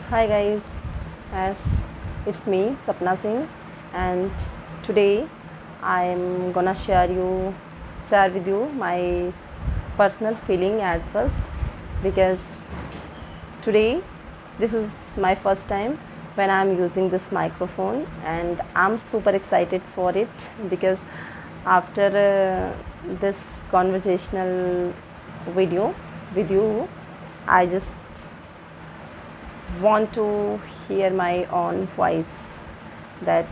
Hi guys, as it's me Sapna Singh, and today I'm gonna share with you my personal feeling at first, because today this is my first time when I'm using this microphone, and I'm super excited for it because after this conversational video with you, I just want to hear my own voice, that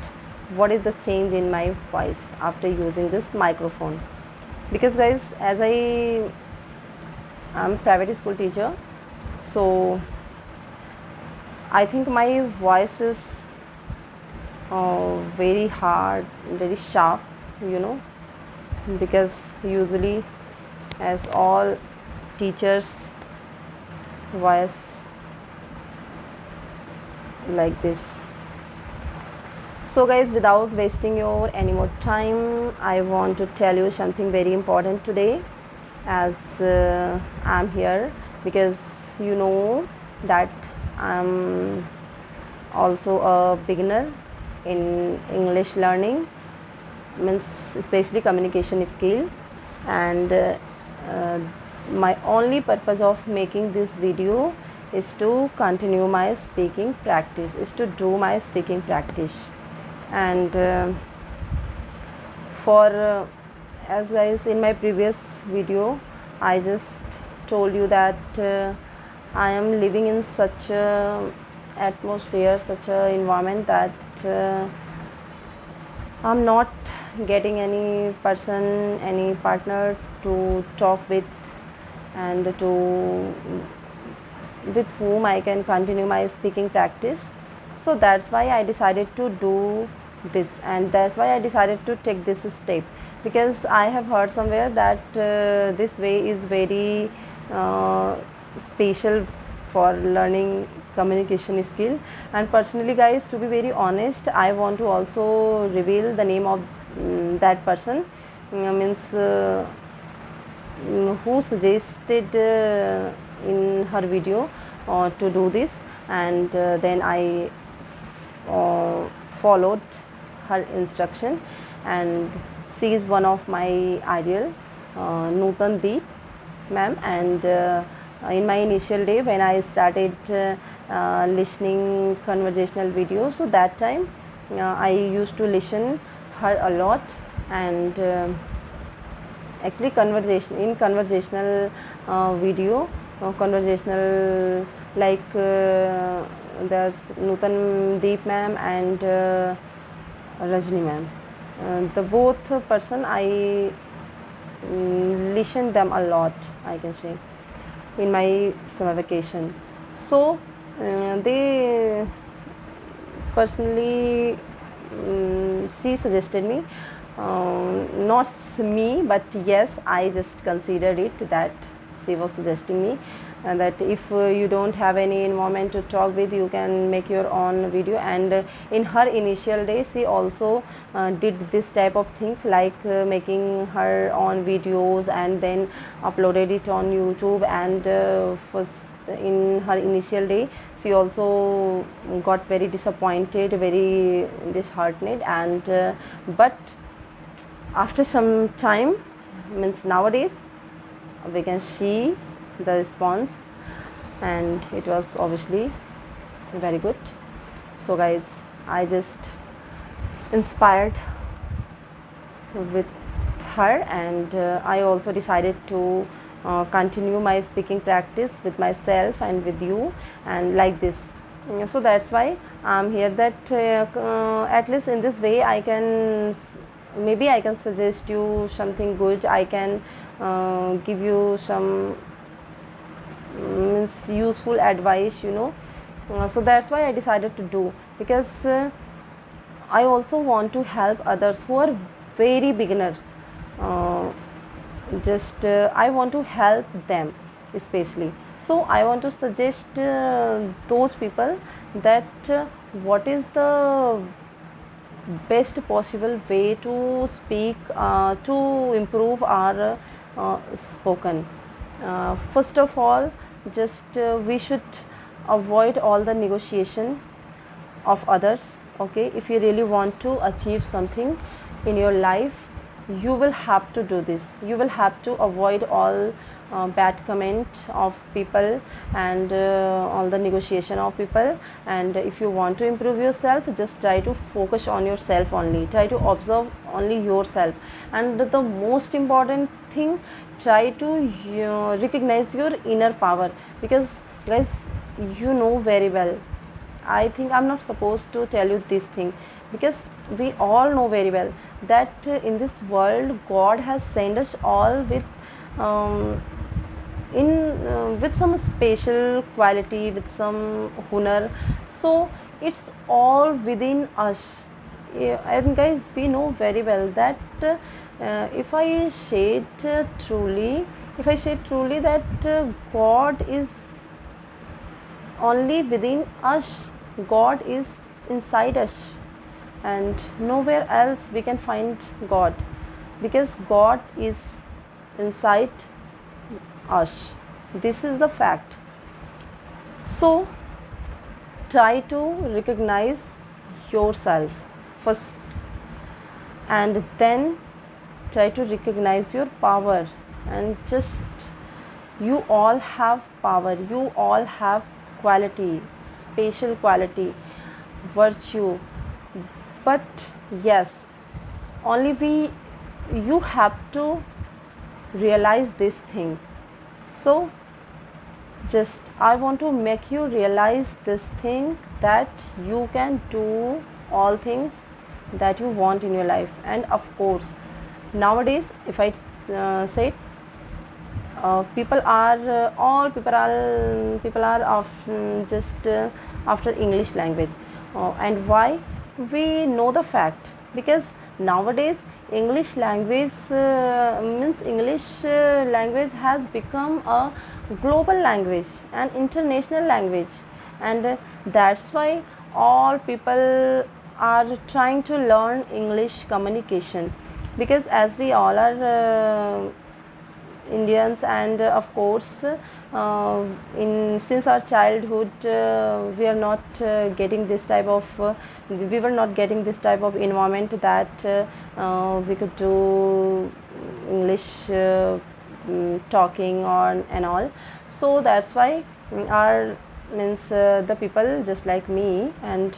what is the change in my voice after using this microphone. Because guys, as am private school teacher, so I think my voice is very hard, very sharp, you know, because usually as all teachers voice like this. So guys, without wasting your any more time, I want to tell you something very important today, as I'm here because you know that I'm also a beginner in English learning, means especially communication skill, and my only purpose of making this video is to continue my speaking practice, is to do my speaking practice. And for as guys, in my previous video I just told you that I am living in such a atmosphere, such a environment, that I'm not getting any person, any partner to talk with, and to with whom I can continue my speaking practice. So that's why I decided to do this, and that's why I decided to take this step, because I have heard somewhere that this way is very uh, special for learning communication skill. And personally guys, to be very honest, I want to also reveal the name of that person, means who suggested in her video to do this, and then I followed her instruction, and she is one of my ideal, Nutan Deep ma'am. And in my initial day when I started listening conversational videos, so that time I used to listen her a lot. And actually conversational video, conversational, like there's Nutan Deep ma'am and Rajni ma'am, the both person I listen them a lot, I can say, in my summer vacation. So they personally, she suggested me, not me, but yes, I just considered it that she was suggesting me, and that if you don't have any environment to talk with, you can make your own video. And in her initial days, she also did this type of things, like making her own videos and then uploaded it on YouTube. And first, in her initial day, she also got very disappointed, very disheartened. And but after some time, means nowadays, we can see the response, and it was obviously very good. So guys, I just inspired with her, and I also decided to continue my speaking practice with myself and with you, and like this. So that's why I'm here, that at least in this way I can, maybe I can suggest you something good, I can give you some means useful advice, you know. So that's why I decided to do, because I also want to help others who are very beginner. uh, just I want to help them especially. So I want to suggest those people that what is the best possible way to speak, to improve our spoken. First of all, just we should avoid all the negotiation of others. Okay, if you really want to achieve something in your life, you will have to do this. You will have to avoid all bad comment of people and all the negotiation of people. And if you want to improve yourself, just try to focus on yourself only, try to observe only yourself. And the most important thing, try to recognize your inner power. Because guys, you know very well, I think I'm not supposed to tell you this thing, because we all know very well that in this world God has sent us all with um, with some special quality, with some honor. So it's all within us. Yeah, and guys, we know very well that if I say it truly, if I say truly that God is only within us, God is inside us, and nowhere else we can find God, because God is inside us. This is the fact. So try to recognize yourself first, and then try to recognize your power. And just, you all have power, you all have quality, special quality, virtue. But yes, only you have to realize this thing. So just I want to make you realize this thing, that you can do all things that you want in your life. And of course, nowadays, if I say, people are often just after English language. And why? We know the fact, because nowadays English language means English language has become a global language, an international language. And that's why all people are trying to learn English communication, because as we all are Indians, and of course, in since our childhood, we are not getting this type of we were not getting this type of environment that we could do English talking on and all. So that's why our means the people just like me, and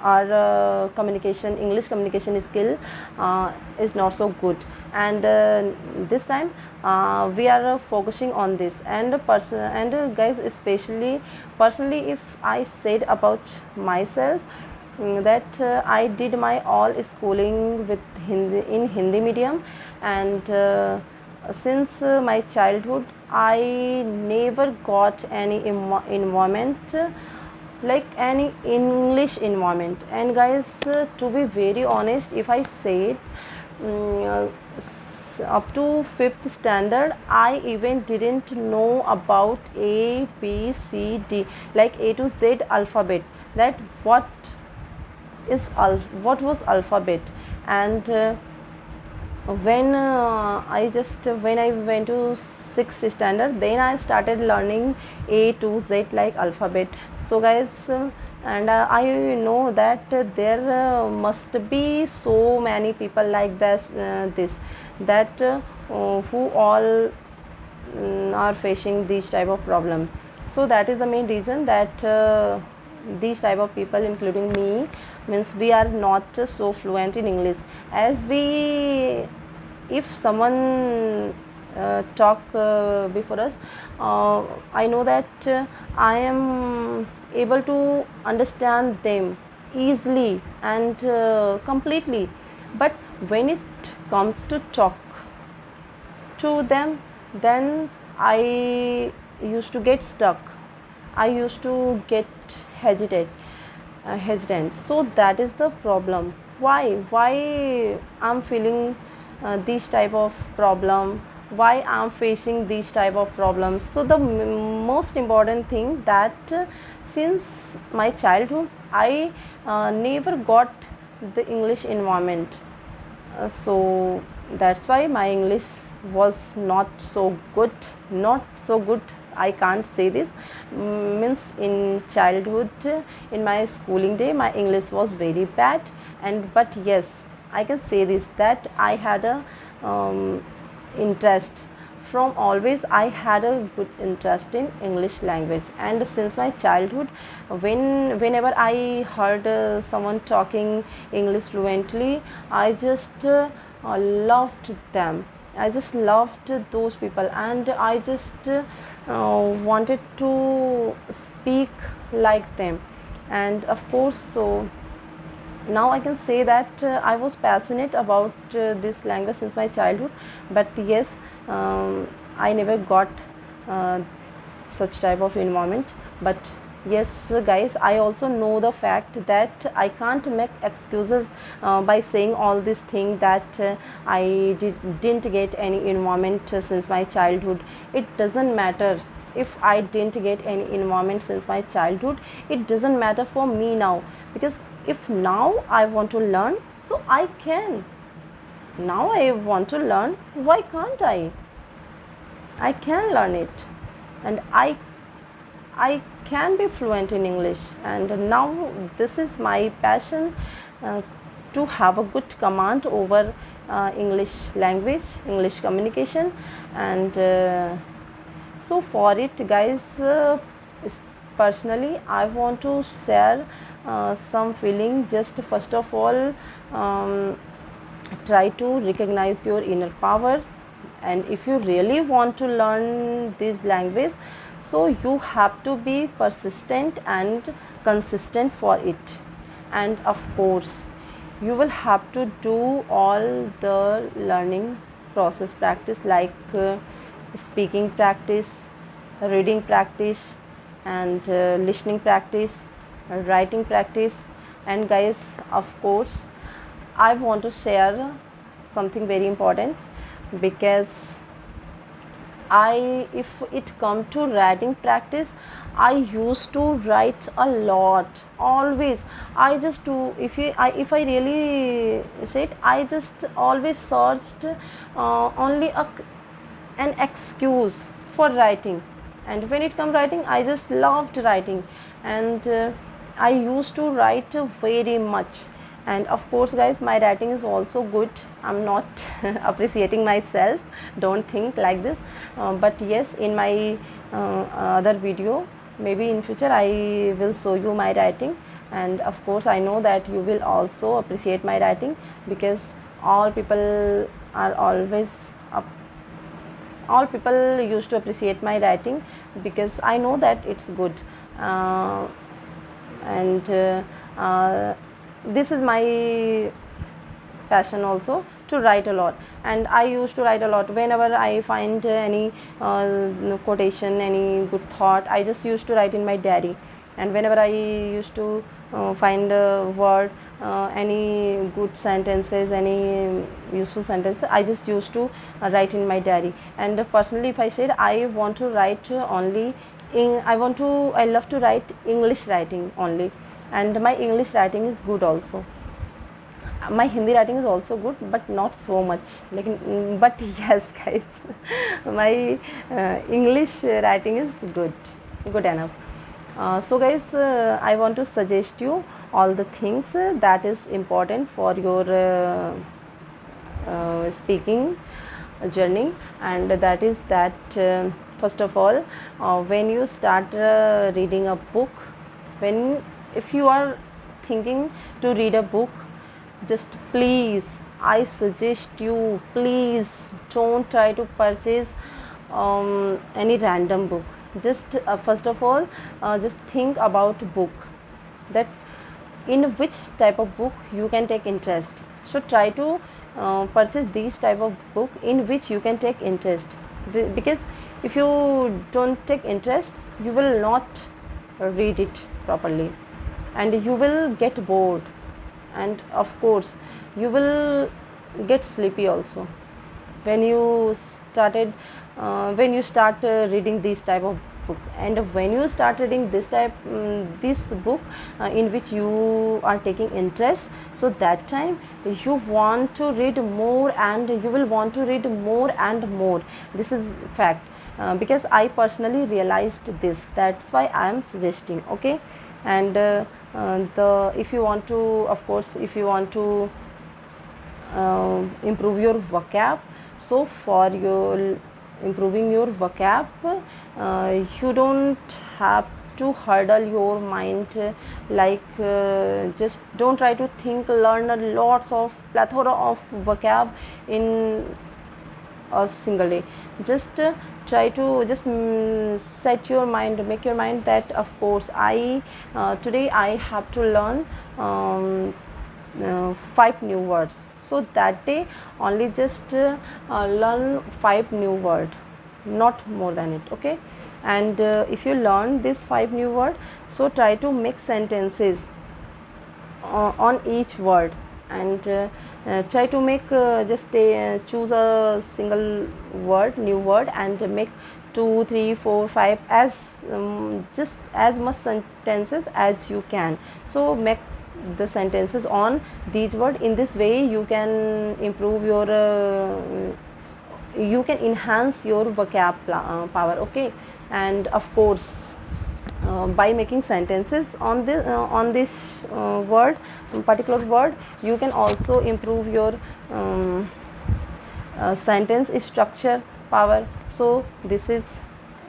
our communication, English communication skill is not so good. And this time we are focusing on this. And guys, especially personally, if I said about myself, that I did my all schooling with in Hindi medium. And since my childhood, I never got any environment like any English environment. And guys, to be very honest, if I say it, up to 5th standard, I even didn't know about A, B, C, D, like A to Z alphabet, that what was alphabet. And when I went to 6th standard, then I started learning A to Z like alphabet. So guys, and I know that there must be so many people like this that who all are facing this type of problem. So that is the main reason that these type of people, including me, means we are not so fluent in English. As we, if someone talk before us, I know that I am able to understand them easily and completely. But when it comes to talk to them, then I used to get stuck, I used to get hesitant. So that is the problem. Why I'm feeling this type of problem, why I'm facing these type of problems. So the most important thing, that since my childhood, I never got the English environment. So that's why my English was not so good, not so good I can't say this. Means in childhood, in my schooling day, my English was very bad, and but yes, I can say this, that I had a interest. From always I had a good interest in English language, and since my childhood, whenever I heard someone talking English fluently, I just loved them. I just loved those people, and I just wanted to speak like them. And of course, so now I can say that I was passionate about this language since my childhood. But yes, I never got uh, such type of environment. But yes, guys, I also know the fact that I can't make excuses by saying all these things, that didn't get any environment since my childhood. It doesn't matter if I didn't get any environment since my childhood. It doesn't matter for me now, because if now I want to learn, so I can. Now I want to learn, why can't I can learn it, and I can be fluent in English. And now this is my passion, uh, to have a good command over English language, English communication. And so for it, guys, personally I want to share some feeling. Just first of all, try to recognize your inner power, and if you really want to learn this language, so you have to be persistent and consistent for it. And of course, you will have to do all the learning process practice, like speaking practice, reading practice, and listening practice, writing practice. And guys, of course, I want to share something very important, because if it come to writing practice, I used to write a lot. Always, I just do. If I really said, I just always searched only an excuse for writing. And when it comes writing, I just loved writing, and I used to write very much. And of course, guys, my writing is also good. I'm not appreciating myself, don't think like this. But yes, in my other video, maybe in future, I will show you my writing. And of course, I know that you will also appreciate my writing, because all people are always up all people used to appreciate my writing, because I know that it's good. And this is my passion also, to write a lot. And I used to write a lot whenever I find any quotation, any good thought. I just used to write in my diary. And whenever I used to find a word, any good sentences, any useful sentences, I just used to write in my diary. And personally, if I said I want to write only I love to write English writing only. And my English writing is good also. My Hindi writing is also good, but not so much. But yes, guys, my English writing is good enough. So guys, I want to suggest you all the things that is important for your speaking journey. And that is that, first of all, when you start reading a book, if you are thinking to read a book, just please, I suggest you, please don't try to purchase any random book. Just first of all, just think about book, that in which type of book you can take interest. So try to purchase these type of book in which you can take interest, because if you don't take interest, you will not read it properly, and you will get bored, and of course you will get sleepy also when you start reading this type of book. And when you start reading this book in which you are taking interest, so that time you want to read more, and you will want to read more and more. This is fact. because I personally realized this, that's why I am suggesting. Okay. And the if you want to, of course, if you want to improve your vocab, so for your improving your vocab, you don't have to hurdle your mind, just don't try to think, learn a lots of plethora of vocab in a single day. Just try to just set your mind, make your mind that of course I today I have to learn 5 new words. So that day only just learn 5 new word, not more than it. Okay. And if you learn this 5 new word, so try to make sentences on each word, and try to make choose a single word, new word, and make 2, 3, 4, 5 as just as much sentences as you can. So make the sentences on these words. In this way you can improve your you can enhance your vocab power. Okay. And of course by making sentences on this word, particular word, you can also improve your sentence structure power. So this is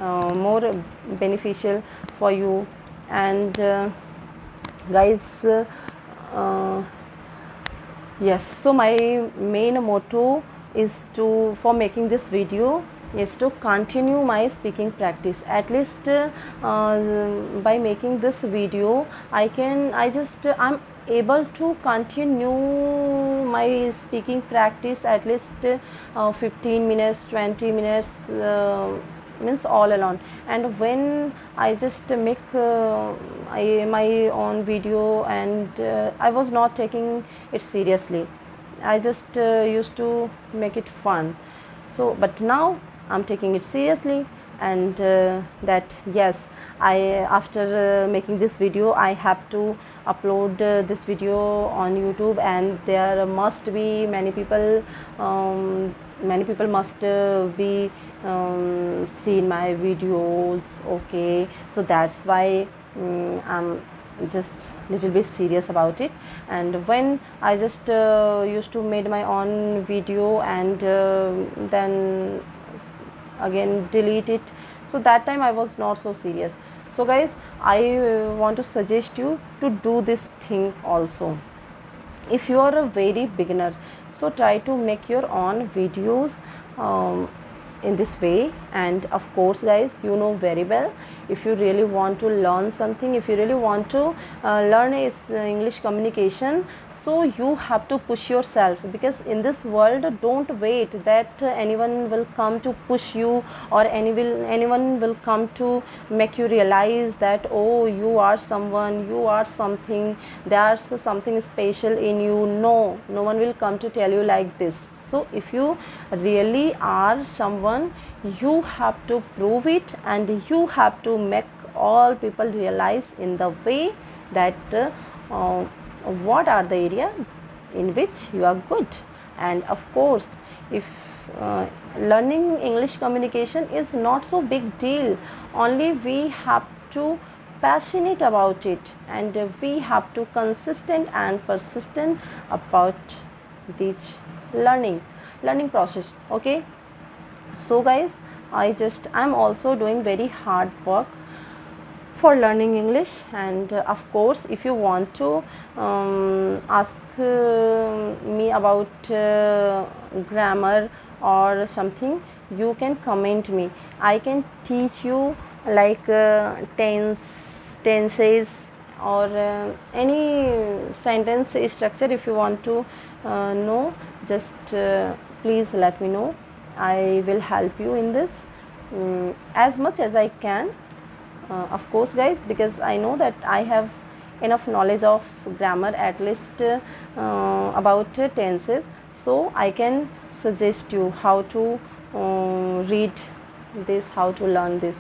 more beneficial for you. And guys, yes, so my main motto is to for making this video is to continue my speaking practice. At least by making this video I'm able to continue my speaking practice at least 15 minutes, 20 minutes, means all alone. And when I just make my own video, and I was not taking it seriously, I just used to make it fun. So but now I'm taking it seriously, and that yes, I after making this video I have to upload this video on YouTube, and there must be many people must be seen my videos. Okay, so that's why I'm just little bit serious about it. And when I just used to made my own video and then again delete it, so that time I was not so serious. So guys, I want to suggest you to do this thing also. If you are a very beginner, so try to make your own videos in this way. And of course guys, you know very well, if you really want to learn something, if you really want to learn English communication, so you have to push yourself, because in this world don't wait that anyone will come to push you, or anyone will come to make you realize that oh, you are someone, you are something, there's something special in you. No one will come to tell you like this. So if you really are someone, you have to prove it, and you have to make all people realize in the way that what are the area in which you are good. And of course, if learning English communication is not so big deal, only we have to passionate about it, and we have to consistent and persistent about this learning process. Okay, so guys, I'm also doing very hard work for learning English. And of course, if you want to ask me about grammar or something, you can comment me. I can teach you like tenses or any sentence structure. If you want to know, just please let me know. I will help you in this as much as I can. Of course guys, because I know that I have enough knowledge of grammar, at least about tenses, so I can suggest you how to read this, how to learn this.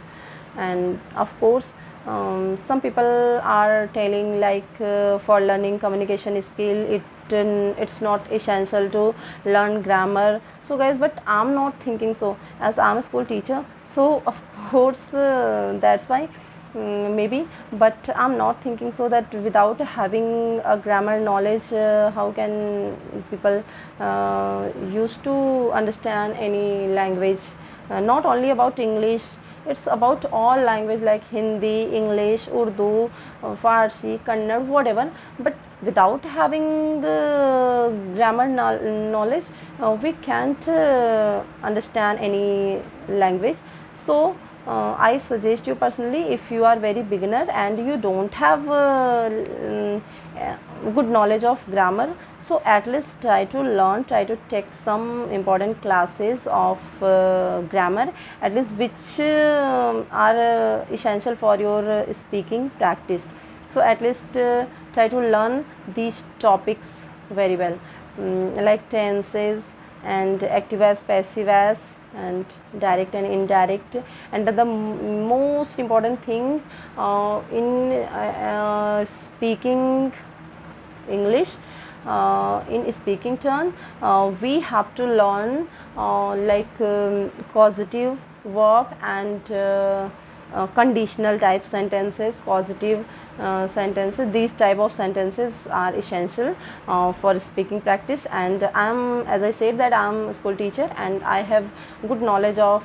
And of course, some people are telling like for learning communication skill, it's not essential to learn grammar. So guys, but I'm not thinking so, as I'm a school teacher. So of course that's why maybe, but I'm not thinking so that without having a grammar knowledge how can people used to understand any language, not only about English, it's about all language like Hindi, English, Urdu, Farsi, Kannada, whatever. But without having grammar knowledge, we can't understand any language. So I suggest you personally, if you are very beginner and you don't have good knowledge of grammar, so at least try to learn, try to take some important classes of grammar, at least which are essential for your speaking practice. So at least try to learn these topics very well, like tenses and active as, passive as, and direct and indirect. And the most important thing in speaking English, in speaking turn, we have to learn like causative verb and conditional type sentences, causative sentences. These type of sentences are essential for speaking practice. And as I said, that I'm a school teacher and I have good knowledge of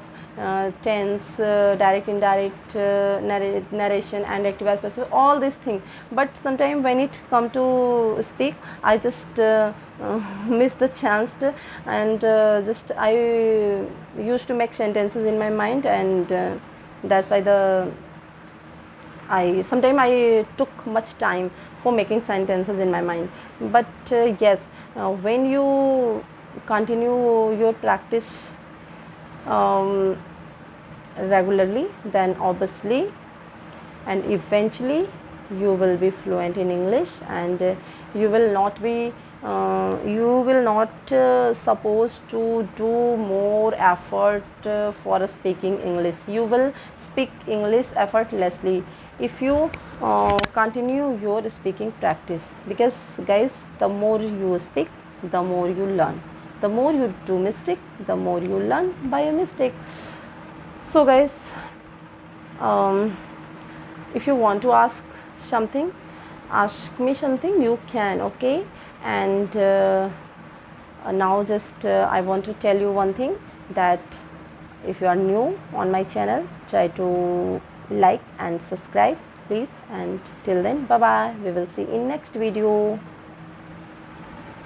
tense, direct, indirect, narration and active as passive, all these things. But sometimes when it come to speak, I just miss the chance to, and just I used to make sentences in my mind, and that's why I sometimes I took much time for making sentences in my mind. But yes, when you continue your practice um, regularly, then obviously and eventually you will be fluent in English, and you will not be supposed to do more effort for speaking English. You will speak English effortlessly if you continue your speaking practice. Because guys, the more you speak, the more you learn. The more you do mistake, the more you learn by a mistake. So guys, if you want to ask something, ask me something, you can, okay? And now just I want to tell you one thing, that if you are new on my channel, try to like and subscribe please. And till then, bye bye, we will see in next video.